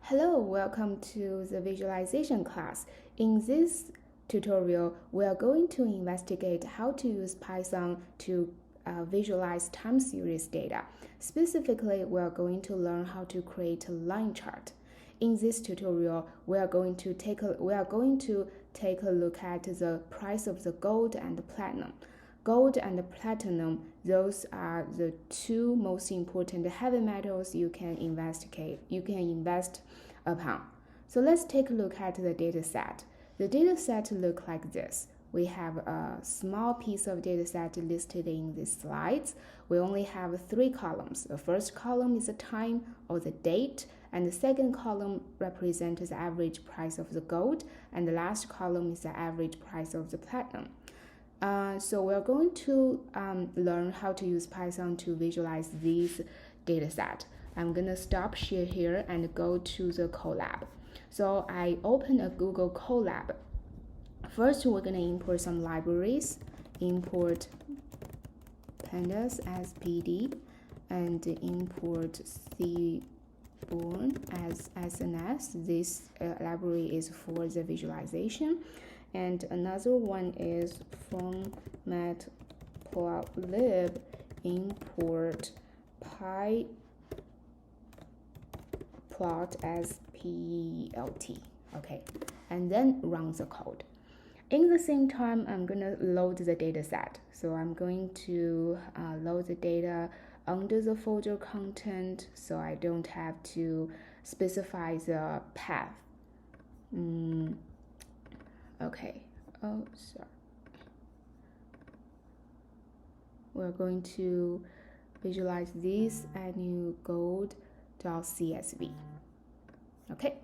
Hello, welcome to the visualization class. In this tutorial, we are going to investigate how to use Python to visualize time series data. Specifically, we are going to learn how to create a line chart. In this tutorial, we are going to take a look at the price of the gold and the platinum. Gold and platinum, those are the two most important heavy metals you can invest upon. So let's take a look at the data set. The data set look like this. We have a small piece of data set listed in these slides. We only have three columns. The first column is the time or the date, and the second column represents the average price of the gold, and the last column is the average price of the platinum. So we're going to learn how to use Python to visualize these data set. I'm going to stop share here and go to the Colab. So I open a Google Colab. First, we're going to import some libraries. Import pandas as PD and import Seaborn as SNS. This library is for the visualization. And another one is from matplotlib import pyplot as plt. Okay, and then run the code. In the same time, I'm going to load the data set. So I'm going to load the data under the folder content so I don't have to specify the path. Okay, sorry. We're going to visualize this annual gold.csv. Okay,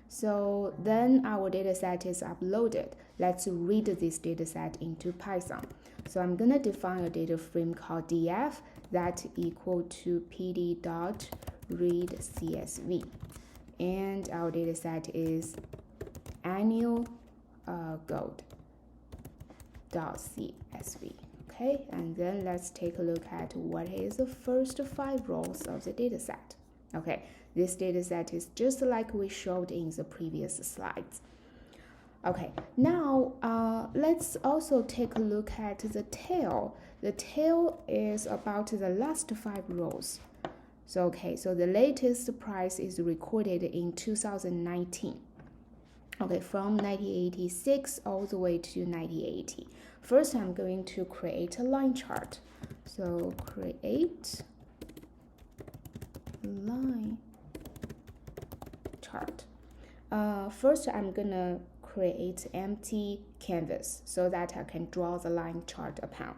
so then our data set is uploaded. Let's read this data set into Python. So I'm going to define a data frame called df that equal to pd.readcsv. And our data set is annual gold.csv. Okay, and then let's take a look at what is the first 5 rows of the data set. Okay, this data set is just like we showed in the previous slides. Okay, now let's also take a look at the tail. The tail is about the last 5 rows. So the latest price is recorded in 2019. Okay, from 1986 all the way to 1980. First, I'm going to create a line chart. So create line chart. First, I'm gonna create empty canvas so that I can draw the line chart upon.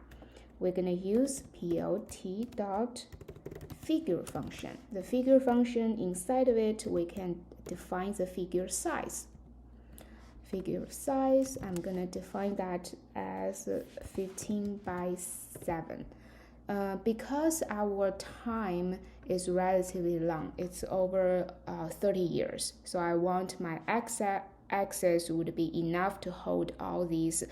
We're gonna use plt.figure function. The figure function, inside of it, we can define the figure size. Figure size, I'm gonna define that as 15 by 7. Because our time is relatively long, it's over 30 years. So I want my x-axis would be enough to hold all these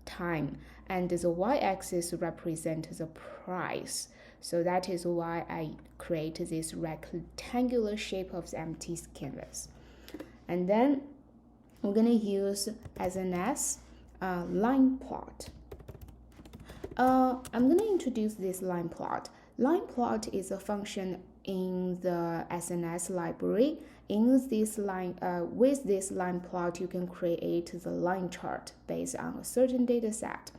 time. And the y-axis represents the price. So that is why I create this rectangular shape of the empty canvas. And then we're going to use SNS line plot. I'm going to introduce this line plot. Line plot is a function in the SNS library. In this line, with this line plot, you can create the line chart based on a certain data set.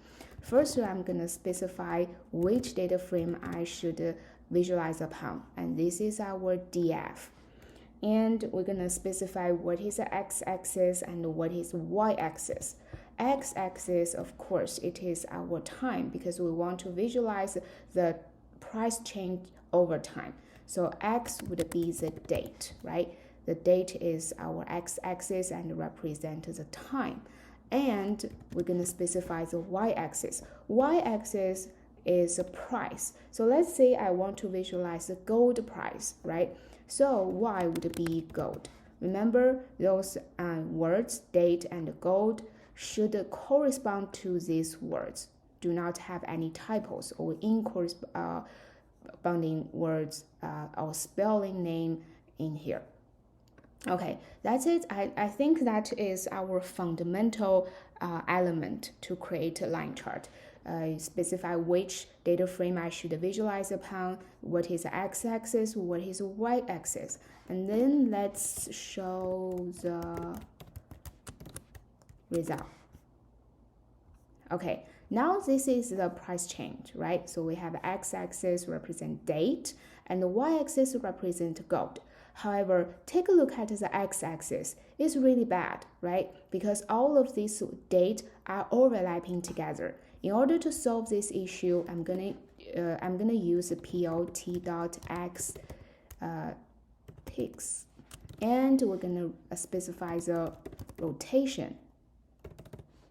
First, I'm going to specify which data frame I should visualize upon, and this is our df. And we're going to specify what is the x-axis and what is y-axis. X-axis, of course, it is our time because we want to visualize the price change over time. So x would be the date, right? The date is our x-axis and represent the time. And we're going to specify the y-axis. Y-axis is the price. So let's say I want to visualize the gold price, right? So y would be gold. Remember, those words, date and gold, should correspond to these words. Do not have any typos or incorresponding words or spelling name in here. Okay, that's it. I think that is our fundamental element to create a line chart. Specify which data frame I should visualize upon, what is the x-axis, what is the y-axis. And then let's show the result. Okay, now this is the price change, right? So we have x-axis represent date and the y-axis represent gold. However, take a look at the x-axis. It's really bad, right? Because all of these dates are overlapping together. In order to solve this issue, I'm gonna use plot.x ticks, and we're gonna specify the rotation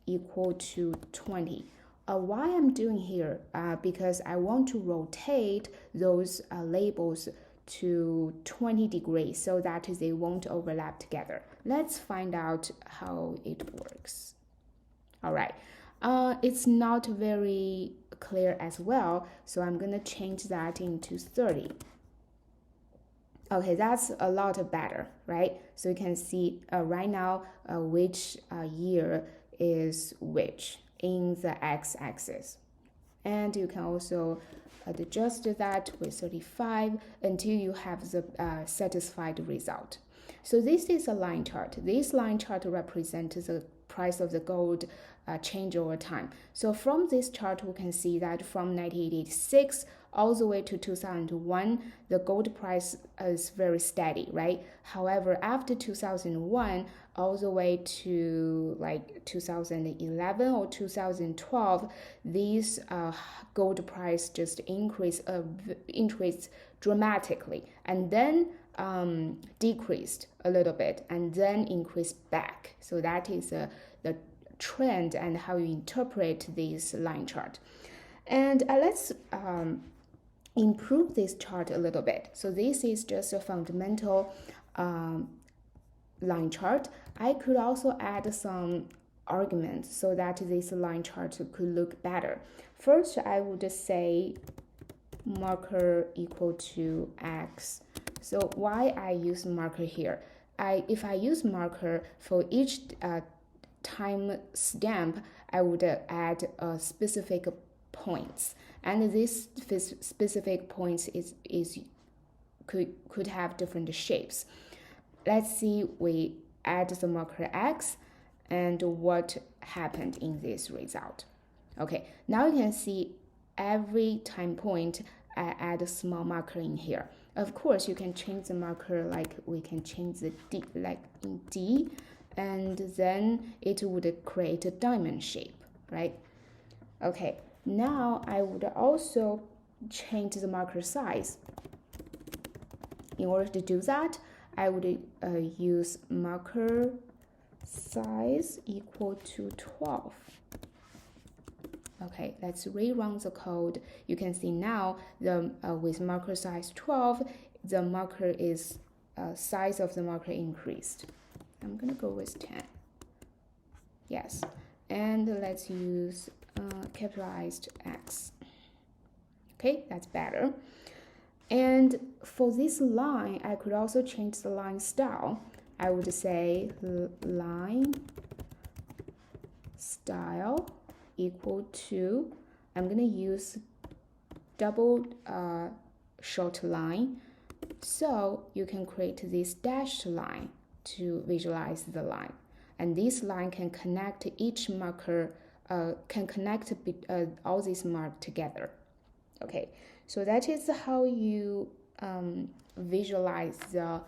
equal to 20. Why I'm doing here? Because I want to rotate those labels to 20 degrees so that they won't overlap together. Let's find out how it works. All right, it's not very clear as well, so I'm gonna change that into 30. Okay, that's a lot better, right? So you can see right now which year is which in the x-axis. And you can also adjust that with 35 until you have the satisfied result. So this is a line chart. This line chart represents the price of the gold change over time. So from this chart, we can see that from 1986 all the way to 2001, the gold price is very steady, right? However, after 2001, all the way to like 2011 or 2012, these gold price just increased dramatically, and then decreased a little bit, and then increased back. So that is the trend and how you interpret this line chart. And let's improve this chart a little bit. So this is just a fundamental line chart. I could also add some arguments so that this line chart could look better. First, I would say marker equal to x. So why I use marker here? If I use marker for each time stamp, I would add specific points, and this specific points could have different shapes. Let's see, we add the marker x and what happened in this result. Okay, now you can see every time point I add a small marker in here. Of course, you can change the marker, like we can change the D, like in D, and then it would create a diamond shape, right? Okay, now I would also change the marker size. In order to do that, I would use marker size equal to 12. Okay, let's rerun the code. You can see now the with marker size 12, the marker is size of the marker increased. I'm gonna go with 10. Yes, and let's use capitalized X. Okay, that's better. And for this line, I could also change the line style. I would say line style equal to, I'm going to use double short line. So you can create this dashed line to visualize the line. And this line can connect each marker, can connect all these marks together. Okay, so that is how you visualize the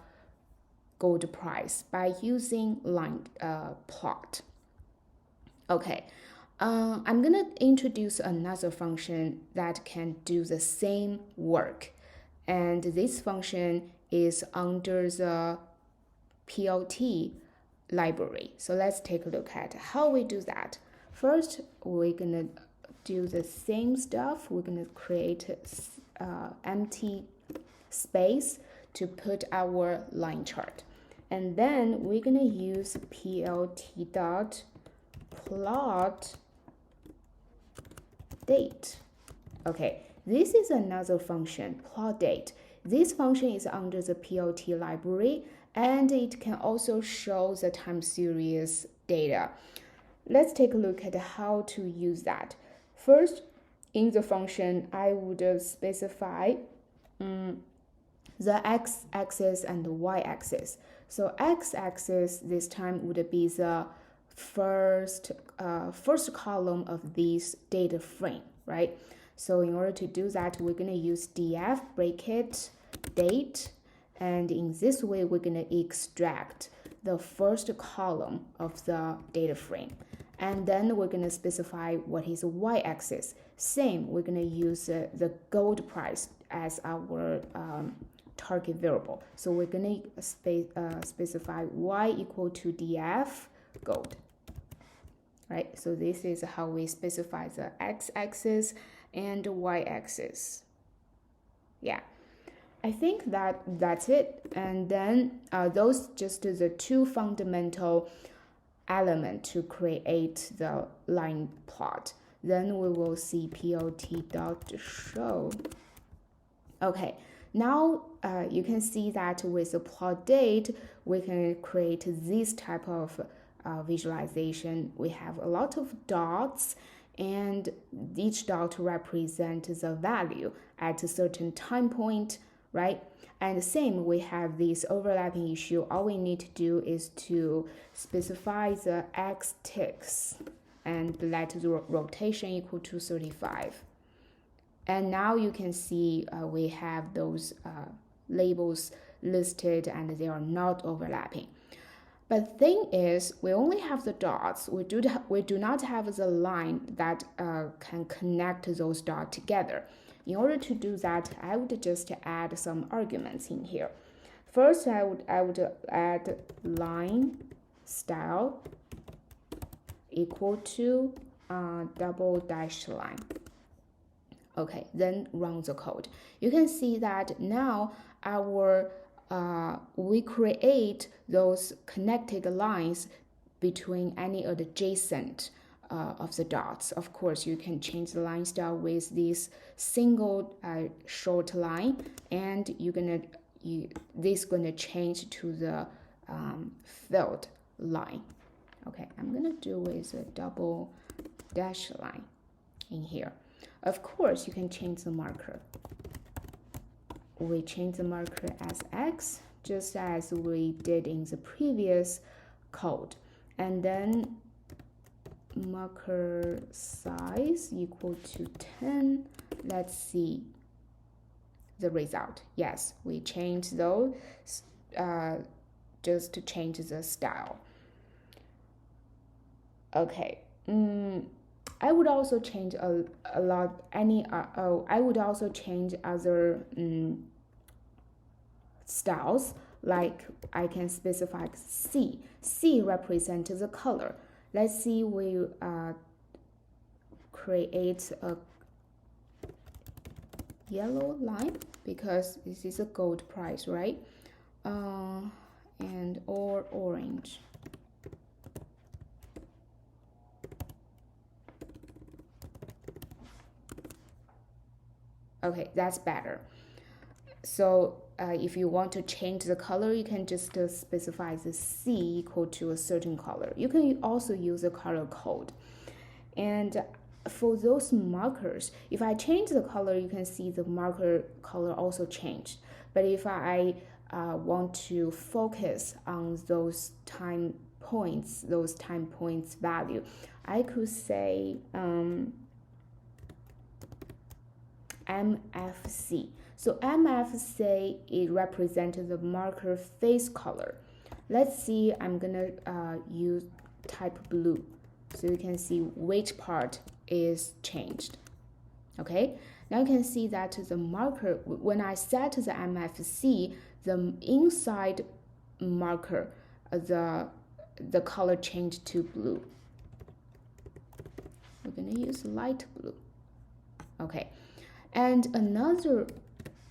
gold price by using line plot. Okay, I'm gonna introduce another function that can do the same work, and this function is under the PLT library. So let's take a look at how we do that. First, we're gonna do the same stuff. We're gonna create empty space to put our line chart, and then we're gonna use plt.plot date. Okay, this is another function, plot date. This function is under the PLT library, and it can also show the time series data. Let's take a look at how to use that. First, in the function, I would specify the x-axis and the y-axis. So x-axis this time would be the first column of this data frame, right? So in order to do that, we're going to use df bracket date, and in this way, we're going to extract the first column of the data frame. And then we're going to specify what is the y-axis. Same, we're going to use the gold price as our target variable. So we're going to specify y equal to df gold. Right, so this is how we specify the x-axis and y-axis. Yeah, I think that's it. And then those just the two fundamental elements to create the line plot. Then we will see plot.show. Okay, now you can see that with the plot date, we can create this type of visualization. We have a lot of dots, and each dot represents the value at a certain time point, right? And the same, we have this overlapping issue. All we need to do is to specify the x ticks and let the rotation equal to 35. And now you can see we have those labels listed and they are not overlapping. But the thing is, we only have the dots. We do not have the line that can connect those dots together. In order to do that, I would just add some arguments in here. First, I would add line style equal to double dash line. Okay, then run the code. You can see that now we create those connected lines between any adjacent of the dots. Of course, you can change the line style with this single short line, and this gonna change to the filled line. Okay, I'm gonna do with a double dash line in here. Of course, you can change the marker. We change the marker as X, just as we did in the previous code. And then marker size equal to 10. Let's see the result. Yes, we changed those just to change the style. Okay. I would also change I would also change other styles, like I can specify C. C represents the color. Let's see, we create a yellow line because this is a gold price, right? And or orange. Okay, that's better. So if you want to change the color, you can just specify the C equal to a certain color. You can also use a color code. And for those markers, if I change the color, you can see the marker color also changed. But if I want to focus on those time points value, I could say MFC. So MFC, it represents the marker face color. Let's see, I'm gonna use type blue, so you can see which part is changed. Okay, now you can see that the marker, when I set the MFC, the inside marker, the color changed to blue. We're gonna use light blue. Okay. And another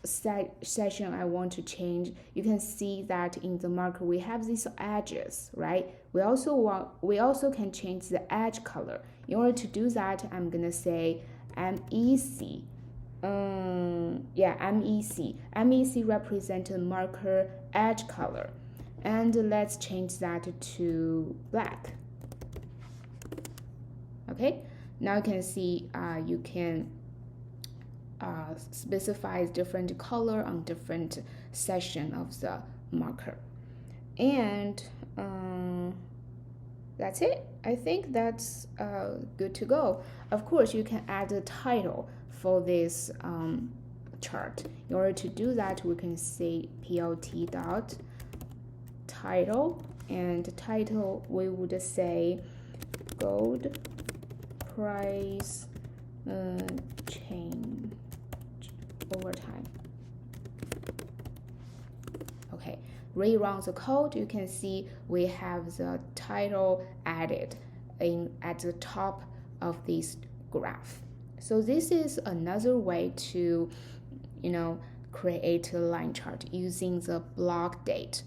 section I want to change, you can see that in the marker we have these edges, right? We also can change the edge color. In order to do that, I'm gonna say MEC. MEC. MEC represents the marker edge color. And let's change that to black. Okay, now you can see you can specify different color on different section of the marker. And that's it. I think that's good to go. Of course, you can add a title for this chart. In order to do that, we can say plot dot title, and title we would say gold price change over time. Okay, rerun the code. You can see we have the title added at the top of this graph. So this is another way to, create a line chart using the block date.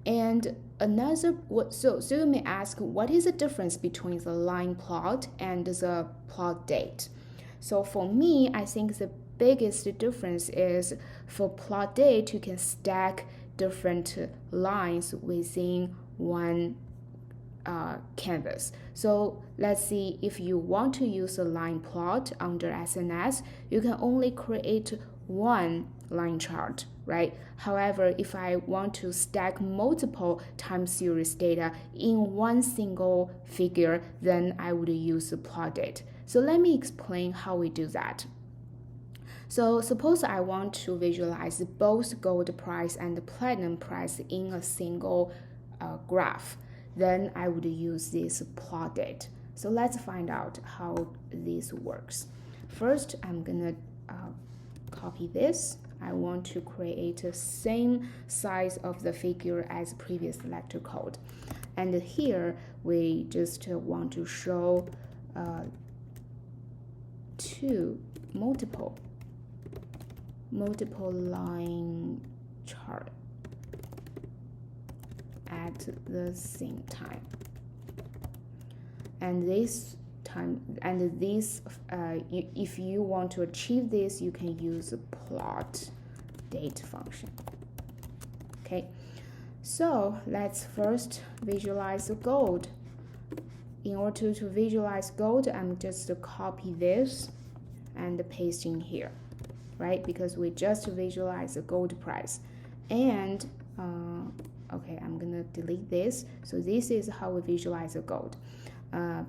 And another, so you may ask, what is the difference between the line plot and the plot date? So for me, I think the biggest difference is for plot date, you can stack different lines within one canvas. So let's see, if you want to use a line plot under SNS, you can only create one line chart, right? However, if I want to stack multiple time series data in one single figure, then I would use the plot date. So let me explain how we do that. So suppose I want to visualize both gold price and the platinum price in a single graph. Then I would use this plot date. So let's find out how this works. First, I'm gonna copy this. I want to create the same size of the figure as previous selector code. And here we just want to show two multiple line chart at the same time. And this time, and this, if you want to achieve this, you can use a plot date function. Okay, so let's first visualize the gold. In order to visualize gold, I'm just copy this and paste in here, right? Because we just visualize the gold price. And okay, I'm gonna delete this. So this is how we visualize the gold.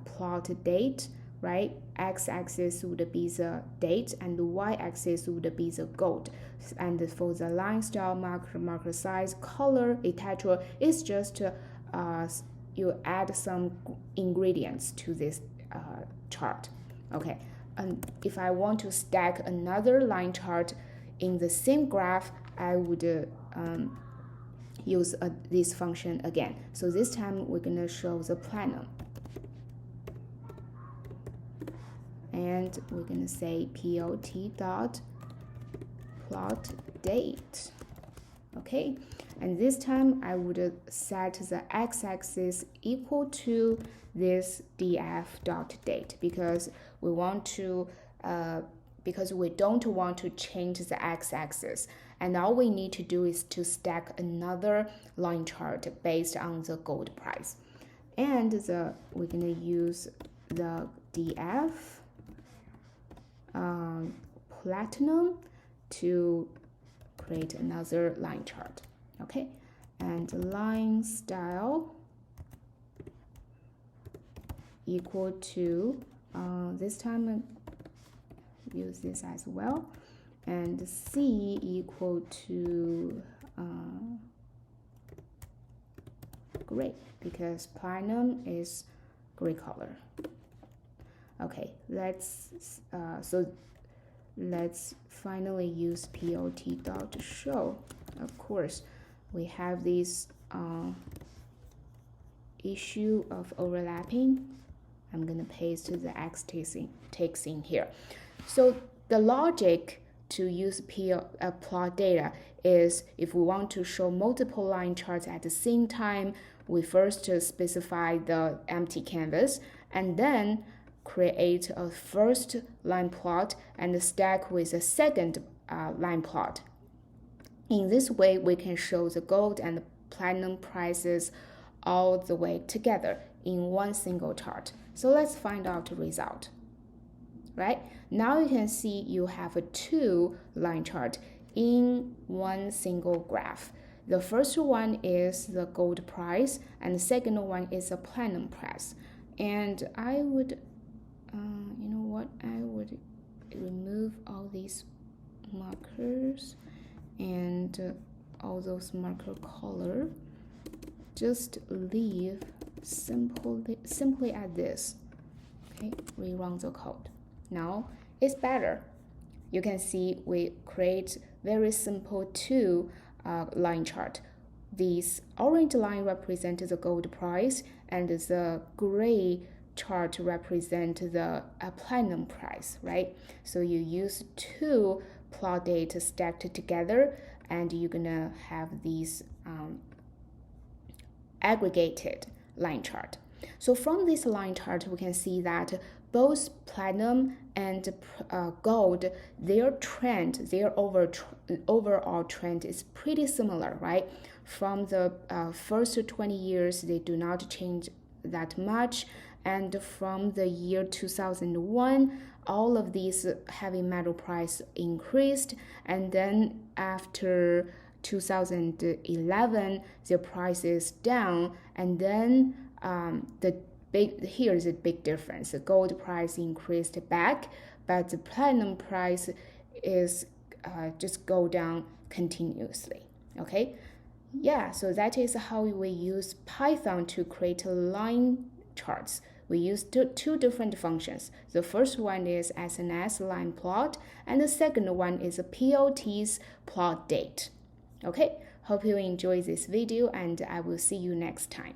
Plot date, right? X-axis would be the date and the y-axis would be the gold. And for the line style, marker size, color, etc., it's just you add some ingredients to this chart. Okay, and if I want to stack another line chart in the same graph, I would use this function again. So this time we're gonna show the platinum. And we're gonna say plot dot plot date. Okay, and this time I would set the x-axis equal to this df dot date because we want to because we don't want to change the x-axis, and all we need to do is to stack another line chart based on the gold price. And we're gonna use the df platinum to create another line chart. Okay, and line style equal to this time use this as well, and C equal to gray because platinum is gray color. Okay, let's finally use plot.show. Of course, we have this issue of overlapping. I'm gonna paste the X text in here. So the logic to use plot data is if we want to show multiple line charts at the same time, we first specify the empty canvas and then create a first line plot and stack with a second line plot. In this way, we can show the gold and platinum prices all the way together in one single chart. So let's find out the result. Right? Now you can see you have a two line chart in one single graph. The first one is the gold price, and the second one is the platinum price. And I would, you know what? I would remove all these markers and all those marker color. Just leave simply at this. Okay, rerun the code. Now it's better. You can see we create very simple two line chart. This orange line represents the gold price, and the gray chart represents the platinum price, right? So you use two plot data stacked together, and you're gonna have these aggregated line chart. So from this line chart, we can see that both platinum and gold, their trend, their overall trend is pretty similar, right? From the first 20 years, they do not change that much. And from the year 2001, all of these heavy metal price increased. And then after 2011, the price is down. And then here's a big difference. The gold price increased back, but the platinum price is just go down continuously. Okay, yeah. So that is how we use Python to create line charts. We use two different functions. The first one is SNS line plot, and the second one is a PLT's plot date. Okay, hope you enjoy this video, and I will see you next time.